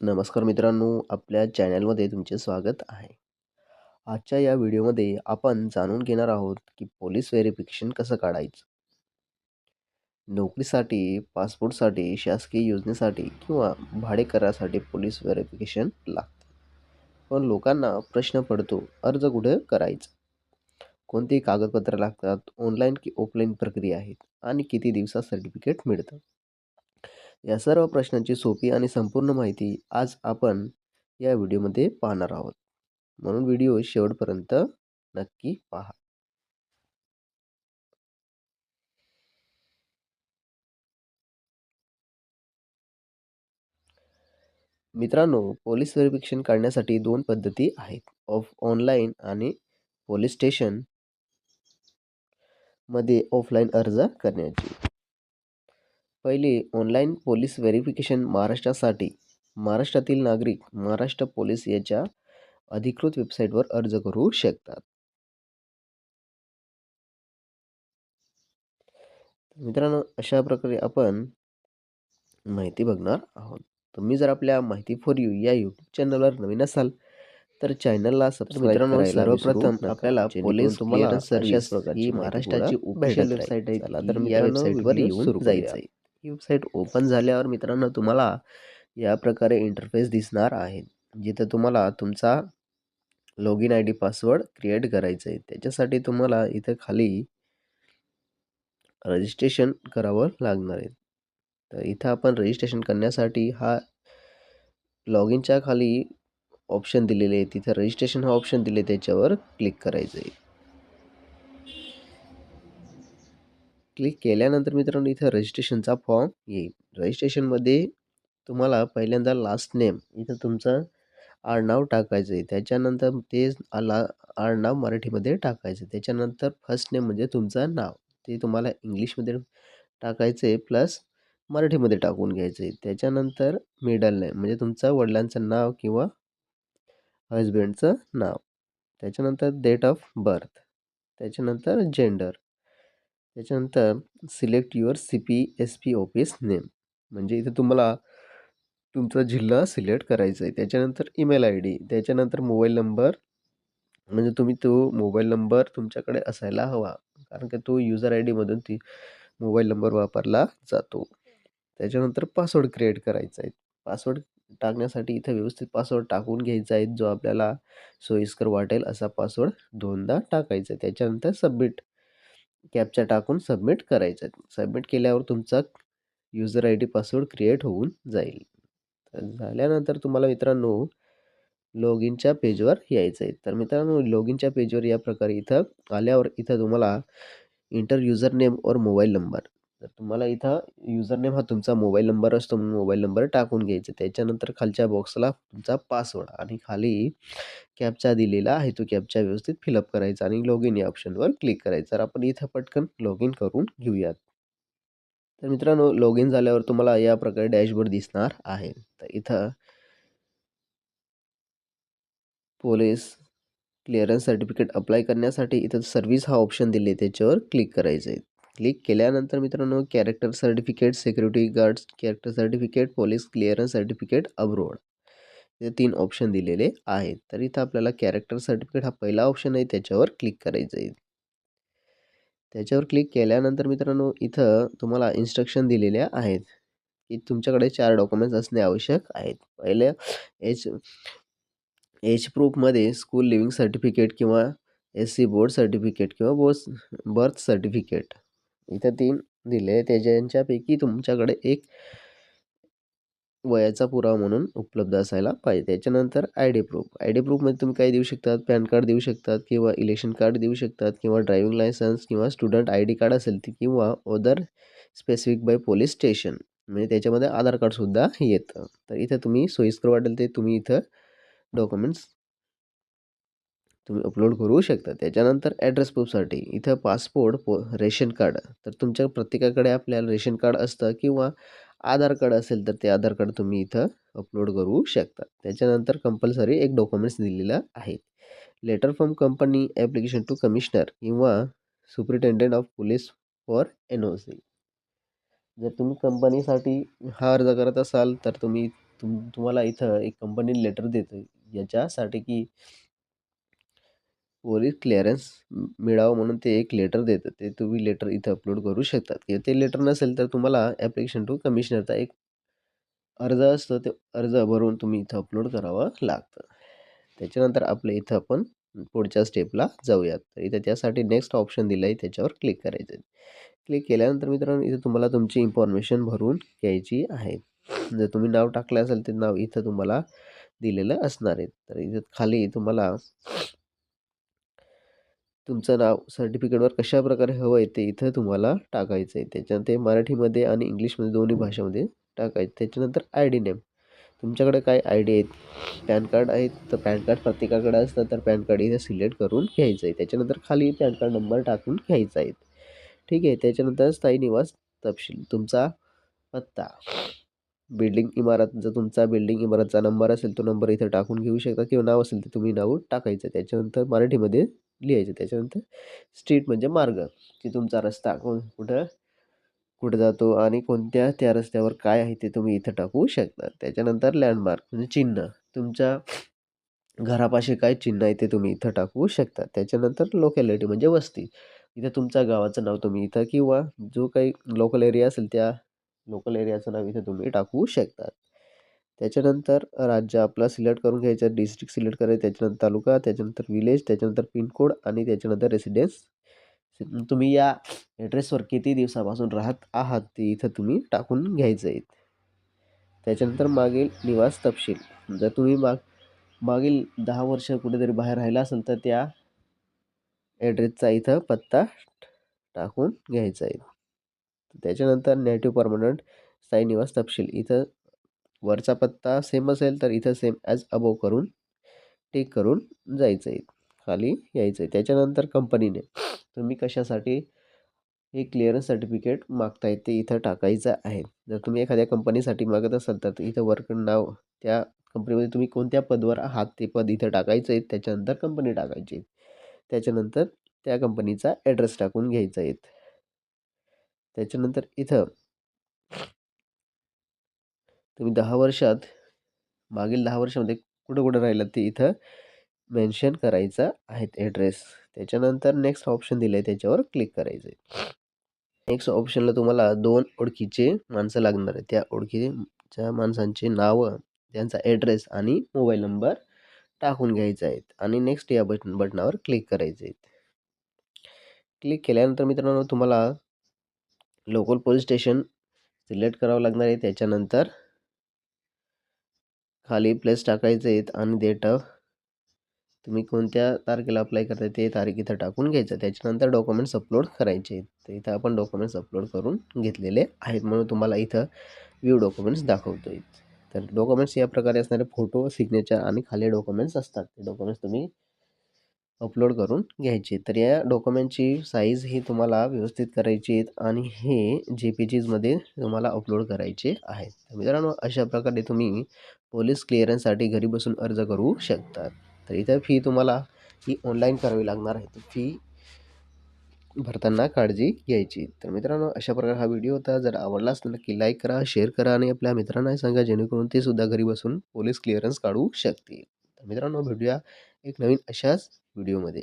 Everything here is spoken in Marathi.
नमस्कार मित्रांनो, आपल्या चॅनलमध्ये तुमचे स्वागत आहे. आजच्या या व्हिडिओमध्ये आपण जाणून घेणार आहोत की पोलीस व्हेरिफिकेशन कसं काढायचं. नोकरीसाठी, पासपोर्टसाठी, शासकीय योजनेसाठी किंवा भाडे करारासाठी पोलीस व्हेरिफिकेशन लागतं. पण लोकांना प्रश्न पडतो, अर्ज कुठे करायचा? कोणती कागदपत्रे लागतात? ऑनलाईन की ऑफलाईन प्रक्रिया आहेत? आणि किती दिवसात सर्टिफिकेट मिळतं? या सर्व प्रश्नांची सोपी आणि संपूर्ण माहिती आज आपण या व्हिडिओमध्ये पाहणार आहोत. म्हणून व्हिडिओ शेवटपर्यंत नक्की पहा. मित्रांनो, पोलीस व्हेरिफिकेशन काढण्यासाठी दोन पद्धती आहेत. ऑनलाईन आणि पोलीस स्टेशन मध्ये ऑफलाईन अर्ज करण्याची. पहिली ऑनलाईन पोलीस व्हेरिफिकेशन महाराष्ट्रासाठी. महाराष्ट्रातील नागरिक महाराष्ट्र पोलीस याच्या अधिकृत वेबसाईटवर अर्ज करू शकतात. मित्रांनो, अशा प्रकारे आपण माहिती बघणार आहोत. तुम्ही जर आपल्या माहिती फॉर यू या यूट्यूब चॅनलवर नवीन असाल तर चॅनलला सबस्क्राईब मित्रांनो, करायला सर्वप्रथम विसरू नका. आपल्याला जेणेकरून पोलीस तुम्हाला क्लिअरन्स अशाच सर्व्हिस प्रकारची ही माहिती महाराष्ट्राची पुढं ऑफिशियल भेटत वेबसाईट आहे. चला तर या मित्रांनो, वेबसाईटवर व्हिडिओ येऊन सुरू जायचं करूया. आहे. ही वेबसाईट ओपन झाल्यावर मित्रांनो तुम्हाला या प्रकारे इंटरफेस दिसणार आहे, जिथे तुम्हाला तुमचा login I D password create करायचा आहे. त्याच्यासाठी तुम्हाला इथे खाली रजिस्ट्रेशन करावं लागणार आहे. तर इथं आपण रजिस्ट्रेशन करण्यासाठी हा लॉगिनच्या खाली ऑप्शन दिलेले आहे, तिथे रजिस्ट्रेशन हा ऑप्शन दिले, त्याच्यावर क्लिक करायचं आहे. क्लिक केल्यानंतर मित्रांनो इथं रजिस्ट्रेशनचा फॉर्म येईल. रजिस्ट्रेशनमध्ये तुम्हाला पहिल्यांदा लास्ट नेम, इथं तुमचं आडनाव टाकायचं आहे. त्याच्यानंतर ते आडनाव मराठीमध्ये टाकायचं. त्याच्यानंतर फर्स्ट नेम म्हणजे तुमचं नाव, ते तुम्हाला इंग्लिशमध्ये टाकायचं आहे प्लस मराठीमध्ये टाकून घ्यायचं आहे. त्याच्यानंतर मिडल नेम म्हणजे तुमचं वडिलांचं नाव किंवा हजबंडचं नाव. त्याच्यानंतर डेट ऑफ बर्थ, त्याच्यानंतर जेंडर, त्याच्यानंतर select your CPSP office name, म्हणजे इथे तुम्हाला तुमचा जिल्हा सिलेक्ट करायचा आहे. त्याच्यानंतर ईमेल आय डी, त्याच्यानंतर मोबाईल नंबर, म्हणजे तुम्ही तो मोबाईल नंबर तुमच्याकडे असायला हवा, कारण की तो युजर आय डीमधून ती मोबाईल नंबर वापरला जातो. त्याच्यानंतर पासवर्ड क्रिएट करायचा आहे. पासवर्ड टाकण्यासाठी इथे व्यवस्थित पासवर्ड टाकून घ्यायचा आहे, जो आपल्याला सोयीस्कर वाटेल असा पासवर्ड दोनदा टाकायचा आहे. त्याच्यानंतर सबमिट कॅप्चा टाकून सबमिट करायचं आहे. सबमिट केल्यावर तुमचा user I D password create होऊन जाईल. तर झाल्यानंतर तुम्हाला मित्रांनो लॉगिनच्या पेजवर यायचं आहे. तर मित्रांनो लॉगिनच्या पेजवर या प्रकारे इथं आल्यावर इथं तुम्हाला इंटर युजर नेम और मोबाईल नंबर, तर तुम्हाला इथं युजर नेम हा तुमचा मोबाईल नंबर असतो, म्हणून मोबाईल नंबर टाकून घ्यायचा. त्याच्यानंतर खालच्या बॉक्सला तुमचा पासवर्ड आणि खाली कॅप्चा दिलेला आहे, तो कॅप्चा व्यवस्थित फिलअप करायचा आणि लॉगिन या ऑप्शनवर क्लिक करायचं. तर आपण इथं पटकन लॉगिन करून घेऊयात. तर मित्रांनो लॉगिन झाल्यावर तुम्हाला या प्रकारे डॅशबोर्ड दिसणार आहे. तर इथं पोलीस क्लिअरन्स सर्टिफिकेट अप्लाय करण्यासाठी इथं सर्व्हिस हा ऑप्शन दिले, त्याच्यावर क्लिक करायचं आहे. क्लिक केल्यानंतर मित्रांनो character certificate, security guards character certificate, police clearance certificate abroad, हे 3 ऑप्शन दिलेले आहेत. तर इथं आपल्याला कॅरेक्टर सर्टिफिकेट हा पहिला ऑप्शन आहे, त्याच्यावर क्लिक करायचं आहे. त्याच्यावर क्लिक केल्यानंतर मित्रांनो इथं तुम्हाला इन्स्ट्रक्शन दिलेल्या आहेत की तुमच्याकडे 4 डॉक्युमेंट्स असणे आवश्यक आहेत. पहिले एज प्रूफमध्ये स्कूल लिव्हिंग सर्टिफिकेट किंवा SC बोर्ड सर्टिफिकेट किंवा बर्थ सर्टिफिकेट, इथं 3 दिले. त्यांच्यापैकी तुमच्याकडे एक वयाचा पुरावा म्हणून उपलब्ध असायला पाहिजे. त्याच्यानंतर आय डी प्रूफमध्ये तुम्ही काय देऊ शकतात, पॅन कार्ड देऊ शकतात किंवा इलेक्शन कार्ड देऊ शकतात किंवा ड्रायव्हिंग लायसन्स किंवा स्टुडंट ID कार्ड असेल ती, किंवा other specific by police station, म्हणजे त्याच्यामध्ये आधार कार्डसुद्धा येतं. तर इथं तुम्ही सोयीस्कर वाटेल ते तुम्ही इथं डॉक्युमेंट्स तुम्ही अपलोड करू शकता. त्याच्यानंतर ॲड्रेस प्रूफसाठी इथं पासपोर्ट, रेशन कार्ड, तर तुमच्या प्रत्येकाकडे आपल्याला रेशन कार्ड असतं किंवा आधार कार्ड असेल तर ते आधार कार्ड तुम्ही इथं अपलोड करू शकता. त्याच्यानंतर कंपल्सरी एक डॉक्युमेंट्स दिलेलं आहे, letter from company, application to commissioner किंवा superintendent of police for NOC. जर तुम्ही कंपनीसाठी हा अर्ज करत असाल तर तुम्ही तुम्हाला इथं एक कंपनी लेटर देते याच्यासाठी की पोलीस क्लिअरन्स मिळावं म्हणून ते एक लेटर देतं. ते तुम्ही लेटर इथं अपलोड करू शकतात किंवा ते लेटर नसेल तर तुम्हाला ॲप्लिकेशन टू कमिशनरचा एक अर्ज असतो. ते अर्ज भरून तुम्ही इथं अपलोड करावं लागतं. त्याच्यानंतर आपल्या इथं आपण पुढच्या स्टेपला जाऊयात. तर इथे त्यासाठी नेक्स्ट ऑप्शन दिलं आहे त्याच्यावर क्लिक करायचं आहे. क्लिक केल्यानंतर मित्रांनो इथे तुम्हाला तुमची इन्फॉर्मेशन भरून घ्यायची आहे. जर तुम्ही नाव टाकलं असेल ते नाव इथं तुम्हाला दिलेलं असणार आहे. तर इथं खाली तुम्हाला तुमचं नाव सर्टिफिकेटवर कशाप्रकारे हवं आहे ते इथं तुम्हाला टाकायचं आहे. त्याच्यानंतर ते मराठीमध्ये आणि इंग्लिशमध्ये दोन्ही भाषामध्ये टाकायचं. त्याच्यानंतर आय डी नेम. तुमच्याकडे काय आय डी आहेत, पॅन कार्ड आहेत, तर पॅन कार्ड प्रत्येकाकडे असतं तर पॅन कार्ड इथे सिलेक्ट करून घ्यायचं आहे. त्याच्यानंतर खाली पॅन कार्ड नंबर टाकून घ्यायचा आहे. ठीक आहे. त्याच्यानंतर स्थायी निवास तपशील, तुमचा पत्ता, बिल्डिंग इमारत, जर तुमचा बिल्डिंग इमारतचा नंबर असेल तो नंबर इथे टाकून घेऊ शकता किंवा नाव असेल तर तुम्ही नाव टाकायचं. त्याच्यानंतर मराठीमध्ये लिहायचं. त्याच्यानंतर स्ट्रीट म्हणजे मार्ग, की तुमचा रस्ता कुठं कुठे जातो आणि कोणत्या त्या रस्त्यावर काय आहे ते तुम्ही इथं टाकू शकता. त्याच्यानंतर लँडमार्क म्हणजे चिन्ह, तुमच्या घरापाशी काय चिन्ह आहे ते तुम्ही इथं टाकू शकता. त्याच्यानंतर लोकॅलिटी म्हणजे वस्ती, इथं तुमच्या गावाचं नाव तुम्ही इथं किंवा जो काही लोकल एरिया असेल त्या लोकल एरियाचं नाव इथं तुम्ही टाकू शकता. त्याच्यानंतर राज्य आपला सिलेक्ट करून घ्यायचं, डिस्ट्रिक्ट सिलेक्ट करायचं, त्याच्यानंतर तालुका, त्याच्यानंतर विलेज, त्याच्यानंतर पिनकोड आणि त्याच्यानंतर रेसिडेन्स. तुम्ही या ॲड्रेसवर किती दिवसापासून राहत आहात ते इथं तुम्ही टाकून घ्यायचं आहे. त्याच्यानंतर मागील निवास तपशील, जर तुम्ही मागील 10 वर्ष कुठेतरी बाहेर राहिला असेल तर त्या ॲड्रेसचा इथं पत्ता टाकून घ्यायचा आहे. त्याच्यानंतर नेटिव्ह परमनंट स्थायी निवास तपशील, इथं वरचा पत्ता सेम असेल तर इथं सेम ॲज अबोव करून टिक करून जायचं आहे. खाली यायचं आहे. त्याच्यानंतर कंपनीने तुम्ही कशासाठी हे क्लिअरन्स सर्टिफिकेट मागताय ते इथं टाकायचं आहे. जर तुम्ही एखाद्या कंपनीसाठी मागत असाल तर इथं वर्कर नाव, त्या कंपनीमध्ये तुम्ही कोणत्या पदवर आहात ते पद इथं टाकायचं आहे. त्याच्यानंतर कंपनी टाकायची. त्याच्यानंतर त्या कंपनीचा ॲड्रेस टाकून घ्यायचा आहे. त्याच्यानंतर इथं तुम्ही 10 वर्षात मागील 10 वर्षामध्ये कुठं राहिलात ते इथं मेन्शन करायचा आहे ॲड्रेस. त्याच्यानंतर नेक्स्ट ऑप्शन दिलं आहे त्याच्यावर क्लिक करायचं आहे. नेक्स्ट ऑप्शनला तुम्हाला 2 ओळखीचे माणसं लागणार आहेत. त्या ओळखीच्या माणसांची नावं, त्यांचा ॲड्रेस आणि मोबाईल नंबर टाकून घ्यायचा आहे आणि नेक्स्ट या बटनावर क्लिक करायचं आहे. क्लिक केल्यानंतर मित्रांनो तुम्हाला लोकल पोलीस स्टेशन सिलेक्ट करावं लागणार आहे. त्याच्यानंतर खाली प्लेस टाकायचे आहेत आणि डेट ऑफ, तुम्ही कोणत्या तारखेला अप्लाय करताय ते तारीख इथं टाकून घ्यायचं. त्याच्यानंतर डॉक्युमेंट्स अपलोड करायचे आहेत. तर इथं आपण डॉक्युमेंट्स अपलोड करून घेतलेले आहेत म्हणून तुम्हाला इथं व्ह्यू डॉक्युमेंट्स दाखवतोय. तर डॉक्युमेंट्स या प्रकारे असणारे फोटो, सिग्नेचर आणि खाली डॉक्युमेंट्स असतात. ते डॉक्युमेंट्स तुम्ही अपलोड करून घ्यायचे. तर या डॉक्युमेंटची साईज ही तुम्हाला व्यवस्थित करायची आहेत आणि हे JPGमध्ये तुम्हाला अपलोड करायचे आहेत. तर मित्रांनो अशा प्रकारे तुम्ही पोलीस क्लिअरन्ससाठी घरी बसून अर्ज करू शकता. तर इथं फी तुम्हाला ही ऑनलाईन करावी लागणार आहे. तर फी भरताना काळजी घ्यायची. तर मित्रांनो अशा प्रकारे हा व्हिडिओ होता. जर आवडला असेल तर नक्की लाईक करा, शेअर करा आणि आपल्या मित्रांनाही सांगा जेणेकरून ते सुद्धा घरी बसून पोलीस क्लिअरन्स काढू शकतील. तर मित्रांनो भेटूया एक नवीन अशाच व्हिडिओमध्ये.